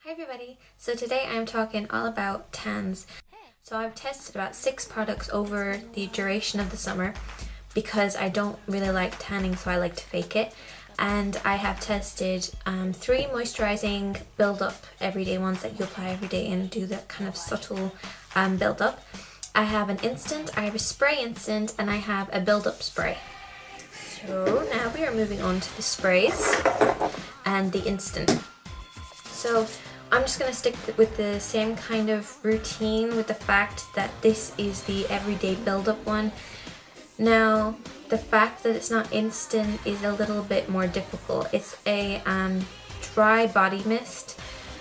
Hi everybody, so today I'm talking all about tans. So I've tested about 6 products over the duration of the summer because I don't really like tanning, so I like to fake it. And I have tested 3 moisturizing build-up everyday ones that you apply every day and do that kind of subtle build-up. I have an instant, I have a spray instant, and I have a build-up spray. So now we are moving on to the sprays and the instant. So I'm just going to stick with the same kind of routine with the fact that this is the everyday build-up one. Now, the fact that it's not instant is a little bit more difficult. It's a dry body mist,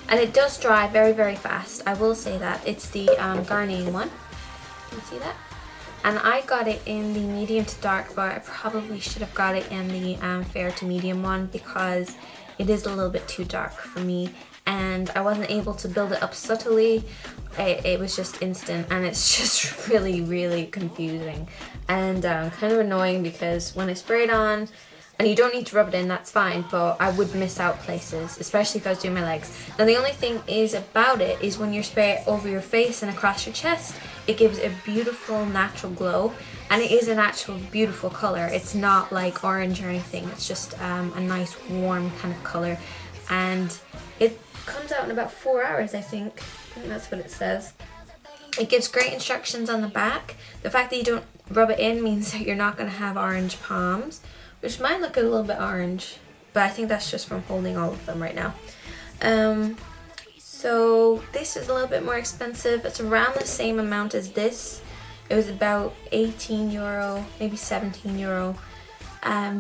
and it does dry very, very fast. I will say that. It's the Garnier one. Can you see that? And I got it in the medium to dark, but I probably should have got it in the fair to medium one because it is a little bit too dark for me. And I wasn't able to build it up subtly. It was just instant, and it's just really, really confusing and kind of annoying because when I spray it on, and you don't need to rub it in, that's fine, but I would miss out places, especially if I was doing my legs. Now the only thing is about it is when you spray it over your face and across your chest, it gives a beautiful natural glow, and it is an actual beautiful color. It's not like orange or anything, it's just a nice warm kind of color, and it comes out in about 4 hours, I think that's what it says. It gives great instructions on the back. The fact that you don't rub it in means that you're not going to have orange palms, which might look a little bit orange, but I think that's just from holding all of them right now. So this is a little bit more expensive. It's around the same amount as this. It was about €18, maybe €17.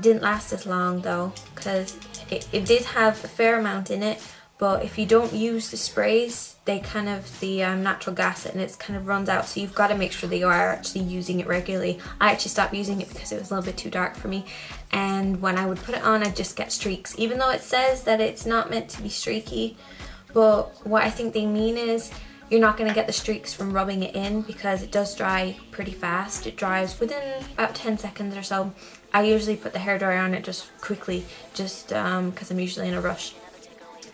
Didn't last as long though, because it did have a fair amount in it. But if you don't use the sprays, they kind of, the natural gas in it kind of runs out, so you've got to make sure that you are actually using it regularly. I actually stopped using it because it was a little bit too dark for me, and when I would put it on, I'd just get streaks, even though it says that it's not meant to be streaky. But what I think they mean is you're not going to get the streaks from rubbing it in because it does dry pretty fast. It dries within about 10 seconds or so. I usually put the hairdryer on it just quickly, just because I'm usually in a rush.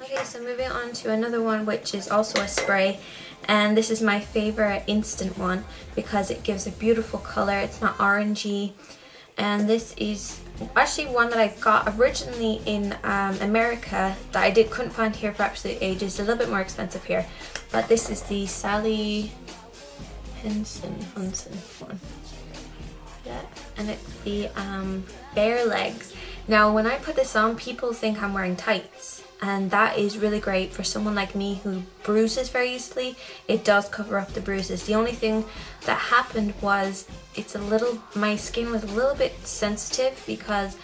Okay, so moving on to another one, which is also a spray, and this is my favorite instant one because it gives a beautiful color. It's not orangey, and this is actually one that I got originally in America that I couldn't find here for absolute ages. A little bit more expensive here, but this is the Henson one. Yeah, and it's the bare legs. Now, when I put this on, people think I'm wearing tights. And that is really great for someone like me who bruises very easily. It does cover up the bruises. The only thing that happened was my skin was a little bit sensitive because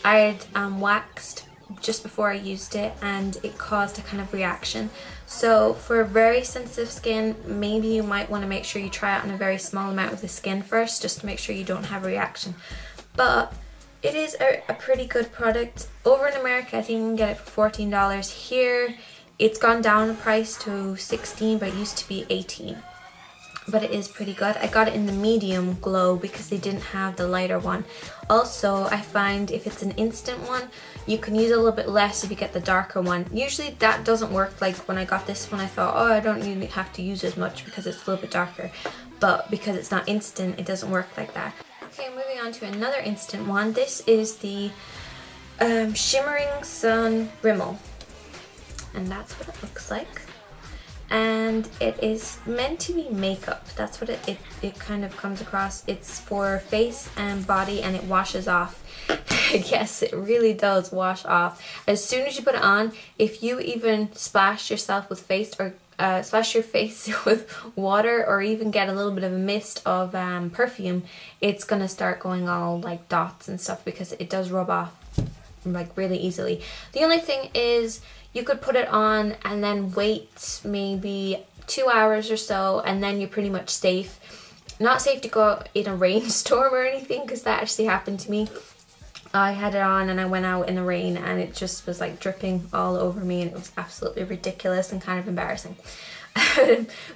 I had waxed just before I used it, and it caused a kind of reaction. So for very sensitive skin, maybe you might want to make sure you try it on a very small amount of the skin first, just to make sure you don't have a reaction. But it is a pretty good product. Over in America, I think you can get it for $14. Here, it's gone down in price to $16, but it used to be $18. But it is pretty good. I got it in the medium glow because they didn't have the lighter one. Also, I find if it's an instant one, you can use a little bit less if you get the darker one. Usually that doesn't work. Like when I got this one, I thought, oh, I don't really have to use as much because it's a little bit darker. But because it's not instant, it doesn't work like that. Okay, moving on to another instant one. This is the Shimmering Sun Rimmel, and that's what it looks like. And it is meant to be makeup. That's what it kind of comes across. It's for face and body, and it washes off. Yes, it really does wash off. As soon as you put it on, if you even splash yourself with face or splash your face with water, or even get a little bit of a mist of perfume, it's gonna start going all like dots and stuff because it does rub off like really easily. The only thing is you could put it on and then wait maybe 2 hours or so, and then you're pretty much safe. Not safe to go out in a rainstorm or anything, because that actually happened to me. I had it on and I went out in the rain and it just was like dripping all over me, and it was absolutely ridiculous and kind of embarrassing.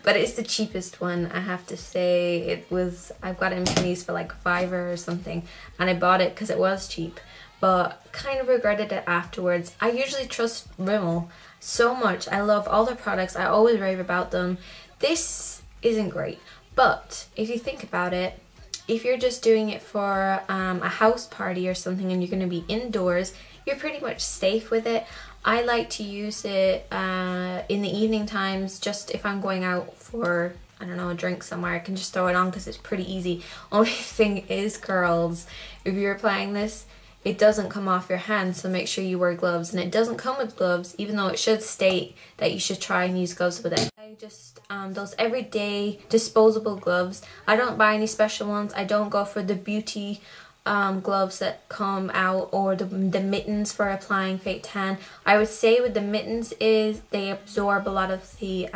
But it's the cheapest one, I have to say. It was, I've got it in pennies for like $5 or something, and I bought it because it was cheap, but kind of regretted it afterwards. I usually trust Rimmel. so much. I love all their products. I always rave about them. This isn't great, but if you think about it, if you're just doing it for a house party or something and you're going to be indoors, you're pretty much safe with it. I like to use it in the evening times, just if I'm going out for, I don't know, a drink somewhere. I can just throw it on because it's pretty easy. Only thing is, girls, if you're applying this, it doesn't come off your hands, so make sure you wear gloves. And it doesn't come with gloves, even though it should state that you should try and use gloves with it. I just, those everyday disposable gloves. I don't buy any special ones. I don't go for the beauty gloves that come out, or the mittens for applying fake tan. I would say with the mittens is they absorb a lot of the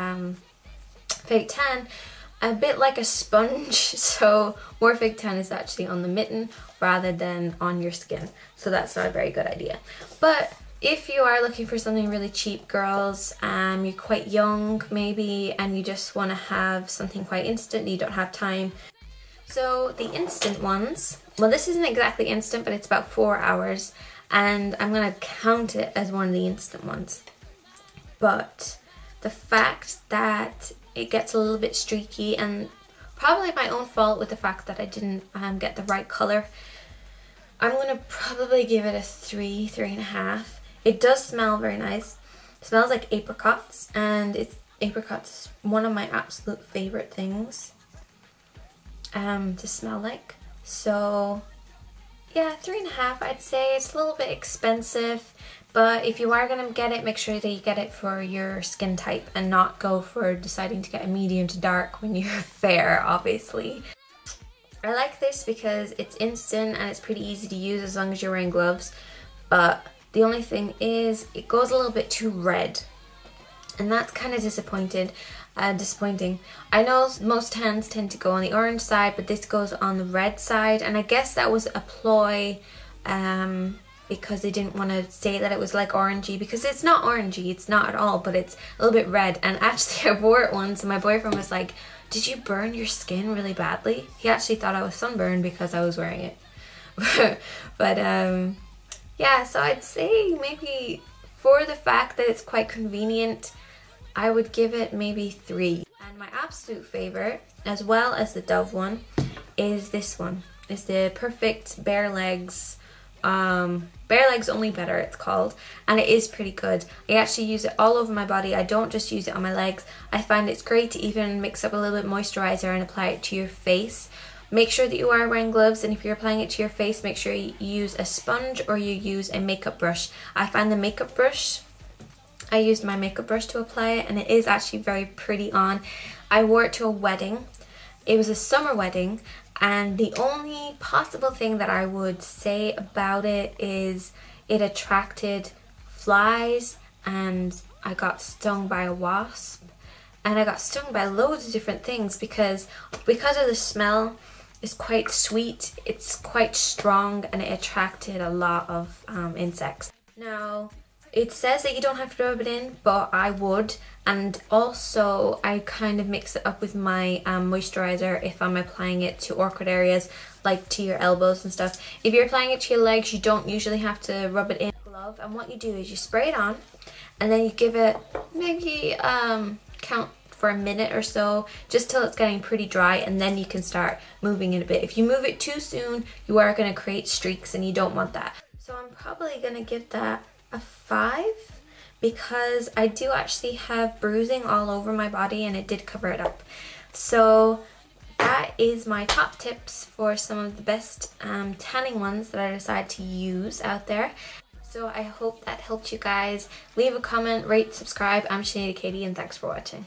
fake tan, a bit like a sponge, so more fake tan is actually on the mitten rather than on your skin, so that's not a very good idea. But if you are looking for something really cheap, girls, you're quite young maybe and you just want to have something quite instant, you don't have time. So the instant ones, well, this isn't exactly instant, but it's about 4 hours, and I'm going to count it as one of the instant ones. But the fact that it gets a little bit streaky, and probably my own fault with the fact that I didn't get the right color, I'm going to probably give it a 3.5. It does smell very nice. It smells like apricots, and apricots is one of my absolute favorite things to smell like. So yeah, 3.5 I'd say. It's a little bit expensive, but if you are going to get it, make sure that you get it for your skin type and not go for deciding to get a medium to dark when you're fair, obviously. I like this because it's instant and it's pretty easy to use as long as you're wearing gloves, but the only thing is it goes a little bit too red, and that's kind of disappointing. I know most tans tend to go on the orange side, but this goes on the red side, and I guess that was a ploy because they didn't want to say that it was like orangey, because it's not orangey, it's not at all, but it's a little bit red. And actually I wore it once and my boyfriend was like, "Did you burn your skin really badly?" He actually thought I was sunburned because I was wearing it. But yeah, so I'd say maybe for the fact that it's quite convenient, I would give it maybe 3. And my absolute favorite, as well as the Dove one, is this one. It's the Perfect Bare Legs, Bare Legs Only Better it's called, and it is pretty good. I actually use it all over my body. I don't just use it on my legs. I find it's great to even mix up a little bit moisturizer and apply it to your face. Make sure that you are wearing gloves, and if you're applying it to your face, make sure you use a sponge or you use a makeup brush. I find the makeup brush, I used my makeup brush to apply it, and it is actually very pretty on. I wore it to a wedding. It was a summer wedding, and the only possible thing that I would say about it is it attracted flies, and I got stung by a wasp, and I got stung by loads of different things because of the smell. It's quite sweet, it's quite strong, and it attracted a lot of insects. Now, it says that you don't have to rub it in, but I would. And also, I kind of mix it up with my moisturizer if I'm applying it to awkward areas, like to your elbows and stuff. If you're applying it to your legs, you don't usually have to rub it in a glove. And what you do is you spray it on, and then you give it maybe count for a minute or so, just till it's getting pretty dry, and then you can start moving it a bit. If you move it too soon, you are going to create streaks, and you don't want that. So I'm probably going to give that a 5 because I do actually have bruising all over my body, and it did cover it up. So that is my top tips for some of the best tanning ones that I decided to use out there. So I hope that helped you guys. Leave a comment, rate, subscribe. I'm Sinead Katie, and thanks for watching.